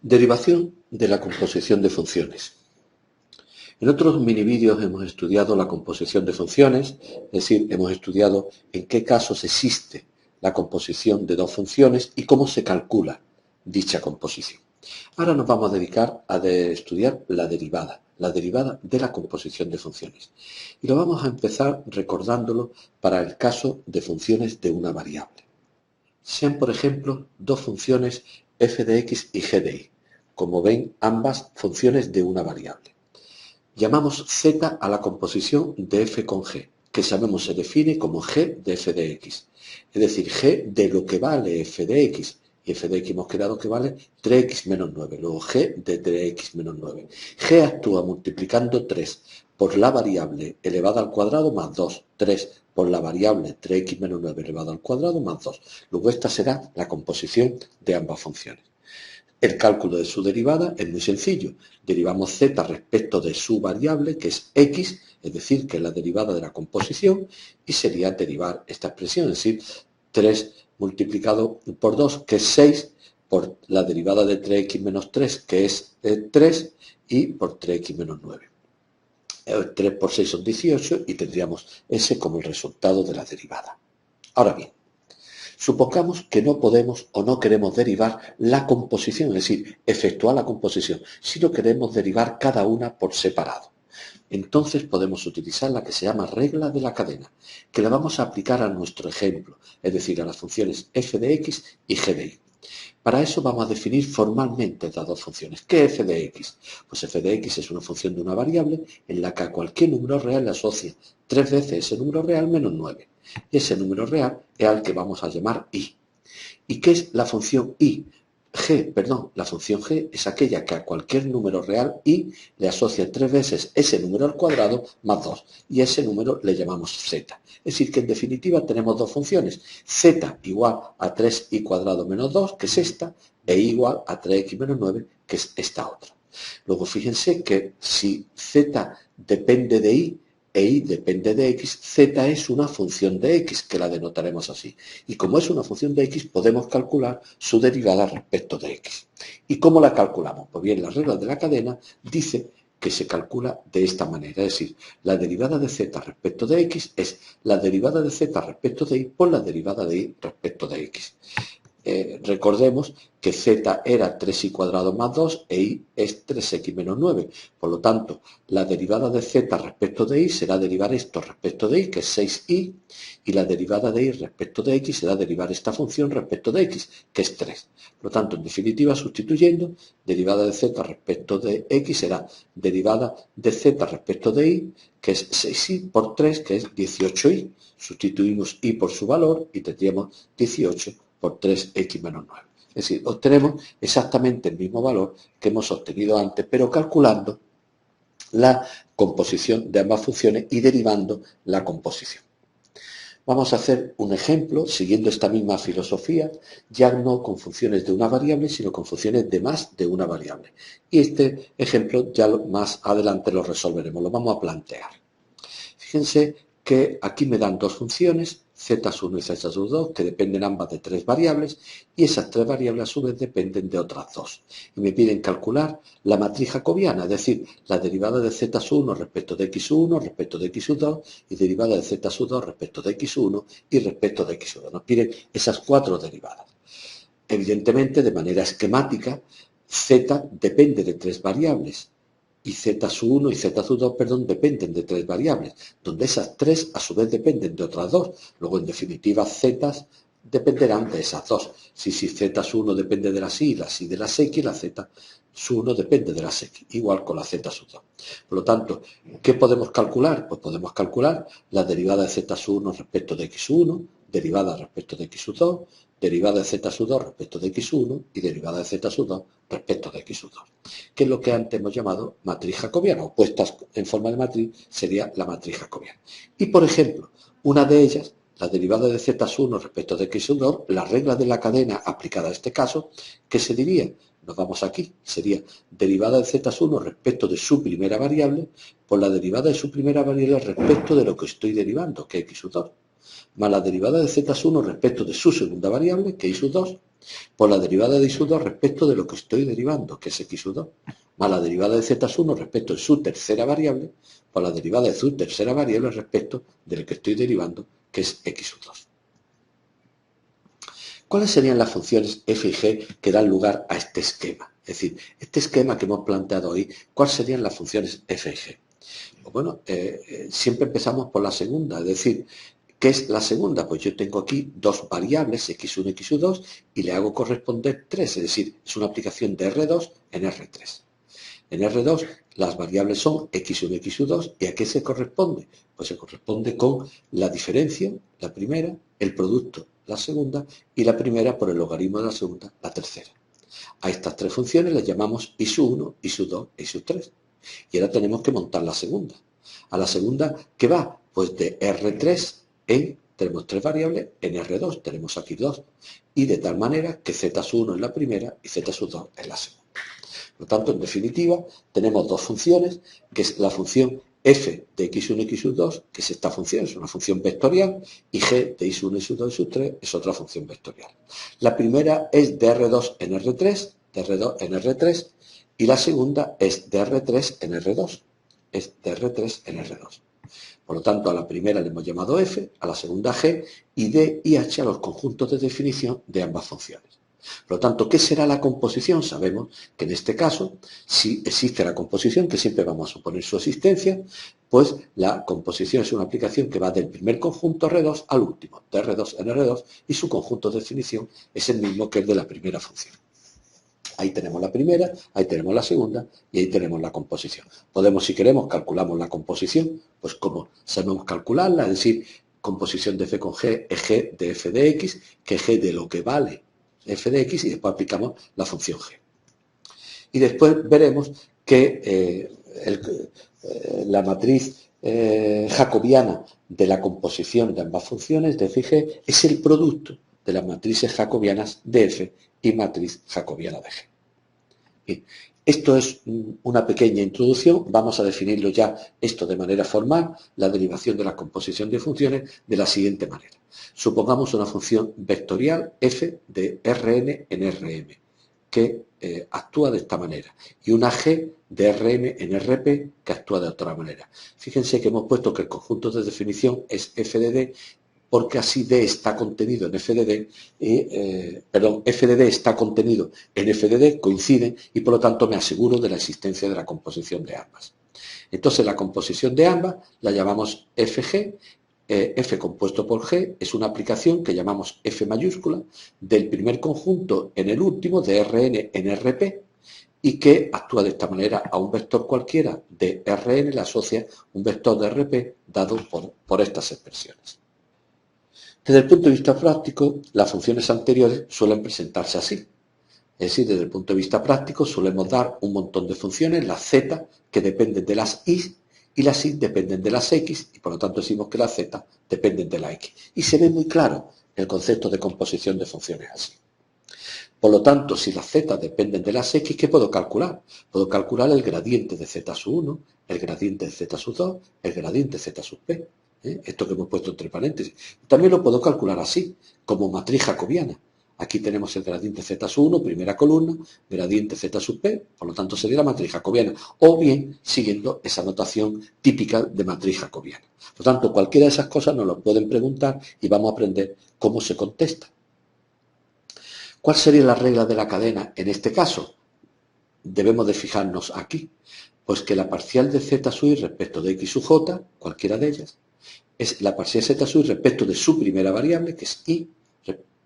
Derivación de la composición de funciones. En otros mini vídeos hemos estudiado la composición de funciones, es decir, hemos estudiado en qué casos existe la composición de dos funciones y cómo se calcula dicha composición. Ahora nos vamos a dedicar a estudiar la derivada de la composición de funciones. Y lo vamos a empezar recordándolo para el caso de funciones de una variable. Sean, por ejemplo, dos funciones f de x y g de y. Como ven, ambas funciones de una variable. Llamamos z a la composición de f con g, que sabemos se define como g de f de x. Es decir, g de lo que vale f de x. Y f de x hemos quedado que vale 3x menos 9. Luego g de 3x menos 9. G actúa multiplicando 3 por la variable elevada al cuadrado más 2. 3 por la variable 3x menos 9 elevado al cuadrado más 2. Luego esta será la composición de ambas funciones. El cálculo de su derivada es muy sencillo. Derivamos z respecto de su variable, que es x, es decir, que es la derivada de la composición, y sería derivar esta expresión, es decir, 3 multiplicado por 2, que es 6, por la derivada de 3x menos 3, que es 3, y por 3x menos 9. 3 por 6 son 18, y tendríamos ese como el resultado de la derivada. Ahora bien, supongamos que no podemos o no queremos derivar la composición, es decir, efectuar la composición, sino queremos derivar cada una por separado. Entonces podemos utilizar la que se llama regla de la cadena, que la vamos a aplicar a nuestro ejemplo, es decir, a las funciones f de x y g de y. Para eso vamos a definir formalmente las dos funciones. ¿Qué es f de x? Pues f de x es una función de una variable en la que a cualquier número real le asocia 3 veces ese número real menos 9. Y ese número real es al que vamos a llamar y. ¿Y qué es la función y? La función g es aquella que a cualquier número real y le asocia 3 veces ese número al cuadrado más 2. Y ese número le llamamos z. Es decir, que en definitiva tenemos dos funciones. Z igual a 3y cuadrado menos 2, que es esta, e igual a 3x menos 9, que es esta otra. Luego fíjense que si z depende de y, e y depende de x, z es una función de x, que la denotaremos así. Y como es una función de x, podemos calcular su derivada respecto de x. ¿Y cómo la calculamos? Pues bien, la regla de la cadena dice que se calcula de esta manera, es decir, la derivada de z respecto de x es la derivada de z respecto de y por la derivada de y respecto de x. Recordemos que z era 3y cuadrado más 2 e y es 3x menos 9. Por lo tanto, la derivada de z respecto de y será derivar esto respecto de y, que es 6y, y la derivada de y respecto de x será derivar esta función respecto de x, que es 3. Por lo tanto, en definitiva, sustituyendo, derivada de z respecto de x será derivada de z respecto de y, que es 6y por 3, que es 18y. Sustituimos y por su valor y tendríamos 18 por 3x menos 9. Es decir, obtenemos exactamente el mismo valor que hemos obtenido antes, pero calculando la composición de ambas funciones y derivando la composición. Vamos a hacer un ejemplo siguiendo esta misma filosofía, ya no con funciones de una variable, sino con funciones de más de una variable. Y este ejemplo ya más adelante lo resolveremos, lo vamos a plantear. Fíjense que aquí me dan dos funciones, z1 y z2, que dependen ambas de tres variables, y esas tres variables a su vez dependen de otras dos. Y me piden calcular la matriz jacobiana, es decir, la derivada de z1 respecto de x1 respecto de x2 y derivada de z2 respecto de x1 y respecto de x1. Nos piden esas cuatro derivadas. Evidentemente, de manera esquemática, z depende de tres variables, y z1 y z2, dependen de tres variables, donde esas tres a su vez dependen de otras dos. Luego, en definitiva, z dependerán de esas dos. Si z1 depende de las y, de las x, la z1 depende de las x, igual con la z2. Por lo tanto, ¿qué podemos calcular? Pues podemos calcular la derivada de z1 respecto de x1, derivada respecto de x2, derivada de z2 respecto de x1 y derivada de z2 respecto de x2, que es lo que antes hemos llamado matriz jacobiana, o puestas en forma de matriz sería la matriz jacobiana. Y por ejemplo, una de ellas, la derivada de z1 respecto de x2, la regla de la cadena aplicada a este caso, ¿qué se diría? Nos vamos aquí, sería derivada de z1 respecto de su primera variable por la derivada de su primera variable respecto de lo que estoy derivando, que es x2, más la derivada de z1 respecto de su segunda variable, que es x2, por la derivada de I2 respecto de lo que estoy derivando, que es X2, más la derivada de Z1 respecto de su tercera variable, por la derivada de su tercera variable respecto de lo que estoy derivando, que es X2. ¿Cuáles serían las funciones f y g que dan lugar a este esquema? Es decir, este esquema que hemos planteado hoy, ¿cuáles serían las funciones f y g? Pues bueno, siempre empezamos por la segunda, es decir, ¿qué es la segunda? Pues yo tengo aquí dos variables, x1 y x2, y le hago corresponder 3, es decir, es una aplicación de R2 en R3. En R2 las variables son x1 y x2, ¿y a qué se corresponde? Pues se corresponde con la diferencia, la primera, el producto, la segunda, y la primera por el logaritmo de la segunda, la tercera. A estas tres funciones les llamamos I1, I2 e I3. Y ahora tenemos que montar la segunda. A la segunda, ¿qué va? Pues de R3 tenemos tres variables, en R2 tenemos aquí 2, y de tal manera que Z1 es la primera y Z2 es la segunda. Por lo tanto, en definitiva, tenemos dos funciones, que es la función f de x1 y x2, que es esta función, es una función vectorial, y g de x1, x2, x3 es otra función vectorial. La primera es de R2 en R3, de R2 en R3, y la segunda es de R3 en R2, es de R3 en R2. Por lo tanto, a la primera le hemos llamado f, a la segunda g, y d y h a los conjuntos de definición de ambas funciones. Por lo tanto, ¿qué será la composición? Sabemos que en este caso, si existe la composición, que siempre vamos a suponer su existencia, pues la composición es una aplicación que va del primer conjunto R2 al último, de R2 en R2, y su conjunto de definición es el mismo que el de la primera función. Ahí tenemos la primera, ahí tenemos la segunda y ahí tenemos la composición. Podemos, si queremos, calculamos la composición, pues como sabemos calcularla, es decir, composición de f con g es g de f de x, que g de lo que vale f de x, y después aplicamos la función g. Y después veremos que la matriz jacobiana de la composición de ambas funciones de f y g es el producto de las matrices jacobianas de f y matriz jacobiana de g. Bien, esto es una pequeña introducción, vamos a definirlo ya esto de manera formal, la derivación de la composición de funciones de la siguiente manera. Supongamos una función vectorial f de Rn en Rm, que actúa de esta manera, y una g de Rm en Rp que actúa de otra manera. Fíjense que hemos puesto que el conjunto de definición es f de d, porque así D está contenido en f de d, f de d está contenido en f de d, coinciden, y por lo tanto me aseguro de la existencia de la composición de ambas. Entonces la composición de ambas la llamamos fg, f compuesto por g es una aplicación que llamamos f mayúscula del primer conjunto en el último de Rn en Rp, y que actúa de esta manera a un vector cualquiera de Rn le asocia un vector de Rp dado por estas expresiones. Desde el punto de vista práctico, las funciones anteriores suelen presentarse así. Es decir, desde el punto de vista práctico solemos dar un montón de funciones, las z, que dependen de las y las y dependen de las x, y por lo tanto decimos que las z dependen de la x. Y se ve muy claro el concepto de composición de funciones así. Por lo tanto, si las z dependen de las x, ¿qué puedo calcular? Puedo calcular el gradiente de z sub 1, el gradiente de z sub 2, el gradiente de z sub p. Esto que hemos puesto entre paréntesis. También lo puedo calcular así, como matriz jacobiana. Aquí tenemos el gradiente z sub 1, primera columna, gradiente z sub p, por lo tanto sería la matriz jacobiana, o bien siguiendo esa notación típica de matriz jacobiana. Por lo tanto, cualquiera de esas cosas nos lo pueden preguntar y vamos a aprender cómo se contesta. ¿Cuál sería la regla de la cadena en este caso? Debemos de fijarnos aquí, pues que la parcial de z sub i respecto de x sub j, cualquiera de ellas, es la parcial z sub i respecto de su primera variable, que es i,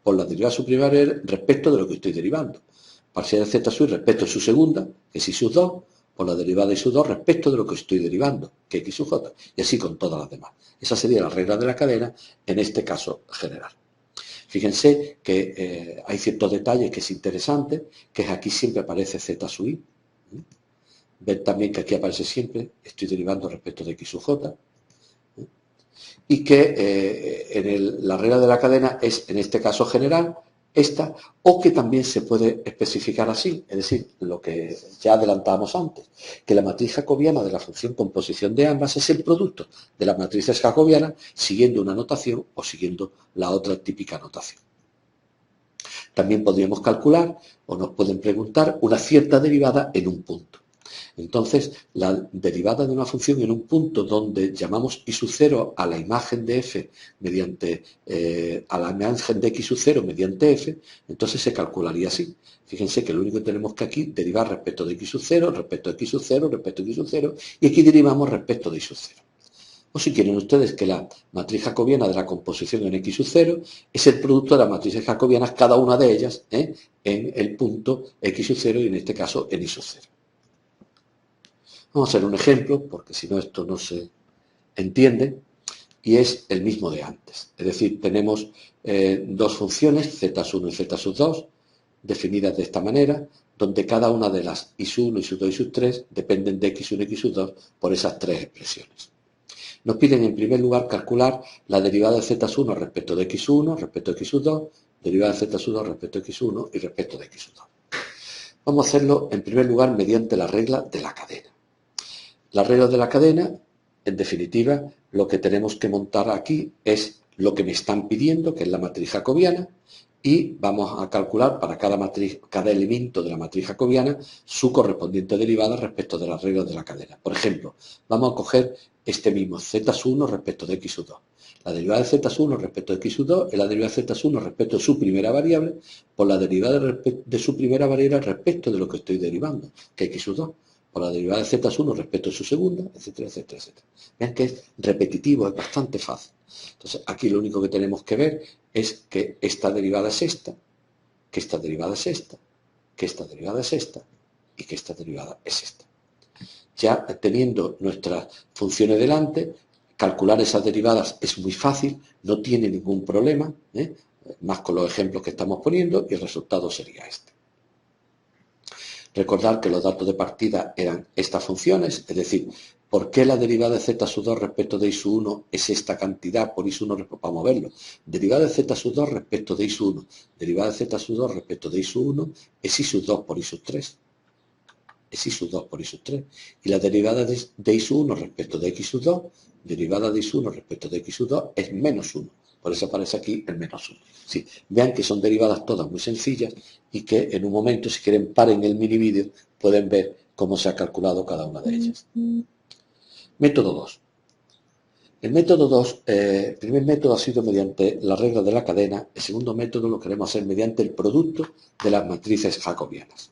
por la derivada de su primera variable respecto de lo que estoy derivando. Parcial de z sub i respecto de su segunda, que es i sub 2, por la derivada de i sub 2 respecto de lo que estoy derivando, que es x sub j, y así con todas las demás. Esa sería la regla de la cadena en este caso general. Fíjense que hay ciertos detalles que es interesante, que aquí siempre aparece z sub i. Ven también que aquí aparece siempre, estoy derivando respecto de x sub j. Y que la regla de la cadena es, en este caso general, esta, o que también se puede especificar así, es decir, lo que ya adelantábamos antes, que la matriz jacobiana de la función composición de ambas es el producto de las matrices jacobianas siguiendo una notación o siguiendo la otra típica notación. También podríamos calcular, o nos pueden preguntar, una cierta derivada en un punto. Entonces, la derivada de una función en un punto donde llamamos y sub 0 a la imagen de f mediante, a la imagen de x sub 0 mediante f, entonces se calcularía así. Fíjense que lo único que tenemos que aquí derivar respecto de x sub 0, respecto de x sub 0, respecto de x sub 0, y aquí derivamos respecto de y sub 0. O si quieren ustedes que la matriz jacobiana de la composición en x sub 0 es el producto de las matrices jacobianas, cada una de ellas, en el punto x sub 0 y en este caso en y sub 0. Vamos a hacer un ejemplo, porque si no esto no se entiende, y es el mismo de antes. Es decir, tenemos dos funciones, z1 y z2, definidas de esta manera, donde cada una de las y sub 1, y sub 2 y sub 3 dependen de x1 y x sub 2 por esas tres expresiones. Nos piden en primer lugar calcular la derivada de z1 respecto de x1, respecto de x sub 2, derivada de z2 respecto de x1 y respecto de x sub 2. Vamos a hacerlo en primer lugar mediante la regla de la cadena. La regla de la cadena, en definitiva, lo que tenemos que montar aquí es lo que me están pidiendo, que es la matriz jacobiana, y vamos a calcular para cada elemento de la matriz jacobiana su correspondiente derivada respecto de las reglas de la cadena. Por ejemplo, vamos a coger este mismo z1 respecto de x sub 2. La derivada de z1 respecto de x sub 2 es la derivada de z1 respecto de su primera variable por la derivada de su primera variable respecto de lo que estoy derivando, que es x sub 2. Por la derivada de z1 respecto a su segunda, etcétera, etcétera, etcétera. Vean que es repetitivo, es bastante fácil. Entonces, aquí lo único que tenemos que ver es que esta derivada es esta, que esta derivada es esta, que esta derivada es esta y que esta derivada es esta. Ya teniendo nuestras funciones delante, calcular esas derivadas es muy fácil, no tiene ningún problema, más con los ejemplos que estamos poniendo, y el resultado sería este. Recordar que los datos de partida eran estas funciones, es decir, ¿por qué la derivada de z sub 2 respecto de y sub 1 es esta cantidad por y sub 1? Vamos a verlo. Derivada de z sub 2 respecto de y sub 1. Derivada de z sub 2 respecto de y sub 1 es y sub 2 por y sub 3. Es y sub 2 por y sub 3. Y la derivada de y sub 1 respecto de x sub 2, derivada de y sub 1 respecto de x sub 2 es menos 1. Por eso aparece aquí el menos 1. Sí, vean que son derivadas todas muy sencillas y que en un momento, si quieren, paren el mini vídeo, pueden ver cómo se ha calculado cada una de ellas. Método 2. El método 2, el primer método ha sido mediante la regla de la cadena, el segundo método lo queremos hacer mediante el producto de las matrices jacobianas.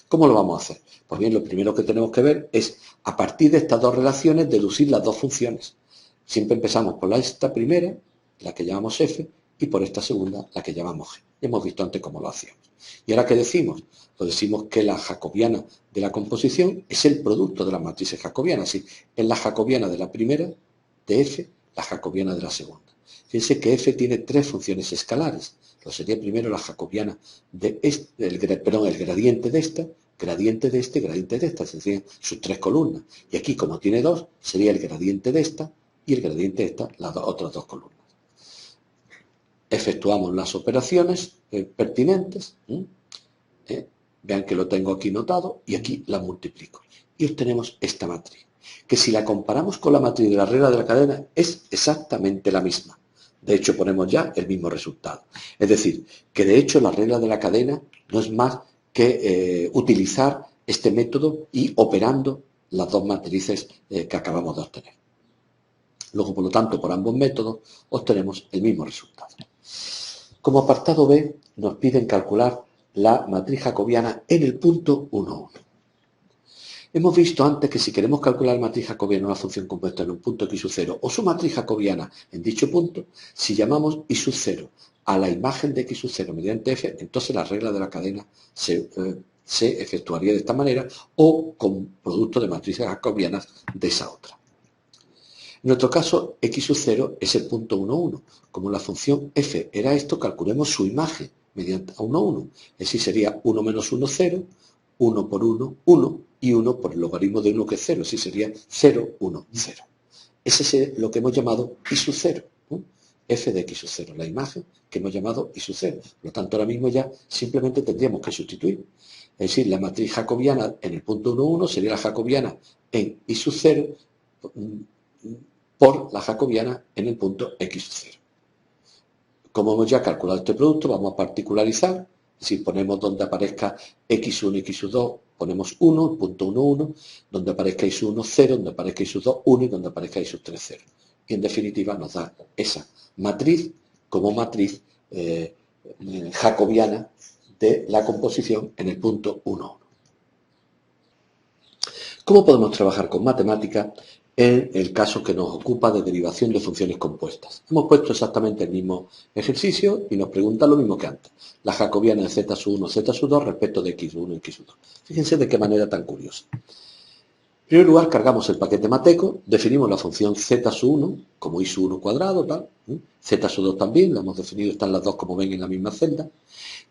¿Cómo lo vamos a hacer? Pues bien, lo primero que tenemos que ver es, a partir de estas dos relaciones, deducir las dos funciones. Siempre empezamos por esta primera, la que llamamos f, y por esta segunda, la que llamamos g. Ya hemos visto antes cómo lo hacíamos. ¿Y ahora qué decimos? Pues decimos que la jacobiana de la composición es el producto de las matrices jacobianas. Sí, es la jacobiana de la primera, de f, la jacobiana de la segunda. Fíjense que f tiene tres funciones escalares. Lo sería primero la jacobiana de el gradiente de esta, gradiente de este, gradiente de esta. Serían sus tres columnas. Y aquí, como tiene dos, sería el gradiente de esta y el gradiente de esta, las otras dos columnas. Efectuamos las operaciones pertinentes. Vean que lo tengo aquí notado y aquí las multiplico. Y obtenemos esta matriz, que si la comparamos con la matriz de la regla de la cadena es exactamente la misma. De hecho, ponemos ya el mismo resultado. Es decir, que de hecho la regla de la cadena no es más que utilizar este método y operando las dos matrices que acabamos de obtener. Luego, por lo tanto, por ambos métodos obtenemos el mismo resultado. Como apartado B, nos piden calcular la matriz jacobiana en el punto 1, 1. Hemos visto antes que si queremos calcular la matriz jacobiana de una función compuesta en un punto x sub 0 o su matriz jacobiana en dicho punto, si llamamos y sub 0 a la imagen de x sub 0 mediante f, entonces la regla de la cadena se efectuaría de esta manera o con producto de matrices jacobianas de esa otra. En nuestro caso, x sub 0 es el punto 1, 1. Como la función f era esto, calculemos su imagen mediante 1, 1. Es decir, sería 1 menos 1, 0, 1 por 1, 1, y 1 por el logaritmo de 1, que es 0. Así sería 0, 1, 0. Ese es lo que hemos llamado y sub 0. F de x sub 0, la imagen que hemos llamado y sub 0. Por lo tanto, ahora mismo ya simplemente tendríamos que sustituir. Es decir, la matriz jacobiana en el punto 1, 1 sería la jacobiana en y sub 0 por la jacobiana en el punto x sub 0. como hemos ya calculado este producto, vamos a particularizar. Si ponemos donde aparezca x1 y x2, ponemos 1, punto 1, 1, donde aparezca x1, 0, donde aparezca x2, 1 y donde aparezca x3, 0. Y en definitiva nos da esa matriz como matriz jacobiana de la composición en el punto 1, 1. ¿Cómo podemos trabajar con matemáticas en el caso que nos ocupa de derivación de funciones compuestas? Hemos puesto exactamente el mismo ejercicio y nos pregunta lo mismo que antes. La jacobiana de z sub 1, z sub 2 respecto de x1 y x2. Fíjense de qué manera tan curiosa. En primer lugar, cargamos el paquete mateco, definimos la función z sub 1 como i sub 1 cuadrado, tal, z sub 2 también, la hemos definido, están las dos como ven en la misma celda.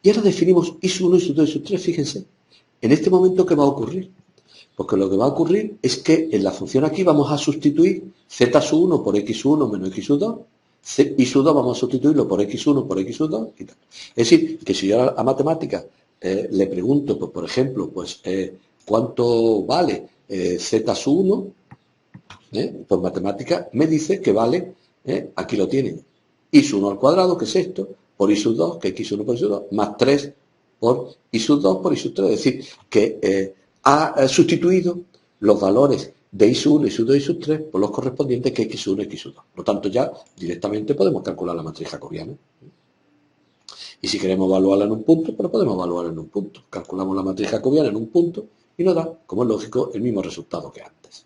Y ahora definimos i sub 1, i sub 2 y sub 3, fíjense. En este momento, ¿qué va a ocurrir? Porque lo que va a ocurrir es que en la función aquí vamos a sustituir z sub 1 por x1 menos x sub 2, y sub 2 vamos a sustituirlo por x1 por x sub 2 y tal. Es decir, que si yo a matemáticas le pregunto, pues, por ejemplo, pues cuánto vale z sub 1, pues matemáticas me dice que vale, aquí lo tienen, i sub 1 al cuadrado, que es esto, por i sub 2, que es x1 por i sub 2, más 3 por i sub 2 por i sub 3. Es decir, que ha sustituido los valores de i sub 1, i sub 2 y sub 3 por los correspondientes que x 1 y x 2. Por lo tanto, ya directamente podemos calcular la matriz jacobiana. Y si queremos evaluarla en un punto, pues podemos evaluarla en un punto. Calculamos la matriz jacobiana en un punto y nos da, como es lógico, el mismo resultado que antes.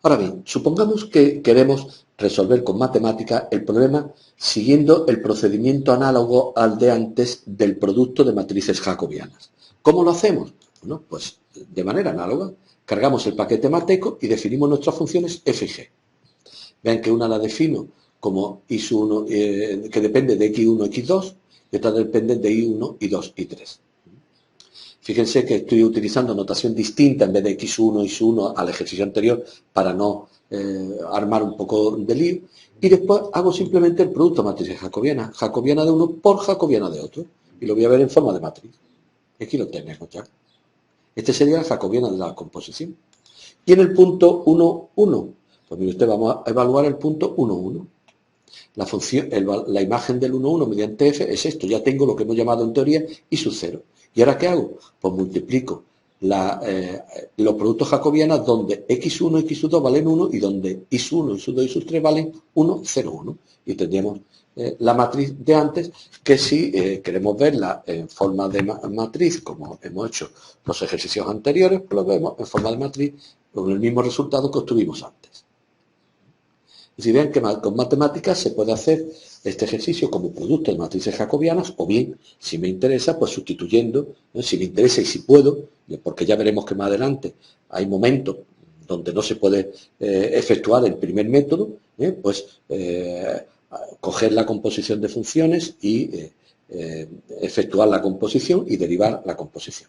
Ahora bien, supongamos que queremos resolver con matemáticas el problema siguiendo el procedimiento análogo al de antes del producto de matrices jacobianas. ¿Cómo lo hacemos? Bueno, pues de manera análoga, cargamos el paquete mateco y definimos nuestras funciones f y g. Vean que una la defino como i sub 1, que depende de x1, x2, y otra depende de i1, i2, i3. Fíjense que estoy utilizando notación distinta en vez de x1, y1 al ejercicio anterior para no armar un poco de lío. Y después hago simplemente el producto matrices jacobiana. Jacobiana de uno por jacobiana de otro. Y lo voy a ver en forma de matriz. Aquí lo tenemos ya. Este sería la jacobiana de la composición. Y en el punto 1, 1, pues mire usted, vamos a evaluar el punto 1, 1. La función, la imagen del 1, 1 mediante f es esto. Ya tengo lo que hemos llamado en teoría i sub 0. ¿Y ahora qué hago? Pues multiplico los productos jacobianos donde x1 y x2 valen 1 y donde i sub 1, i sub 2 y sub 3 valen 1, 0, 1. Y tendríamos la matriz de antes, que si queremos verla en forma de matriz, como hemos hecho los ejercicios anteriores, pues lo vemos en forma de matriz con el mismo resultado que obtuvimos antes. Y si ven que con matemáticas se puede hacer este ejercicio como producto de matrices jacobianas, o bien, si me interesa, pues sustituyendo, si me interesa y si puedo, porque ya veremos que más adelante hay momentos donde no se puede efectuar el primer método, pues coger la composición de funciones y efectuar la composición y derivar la composición.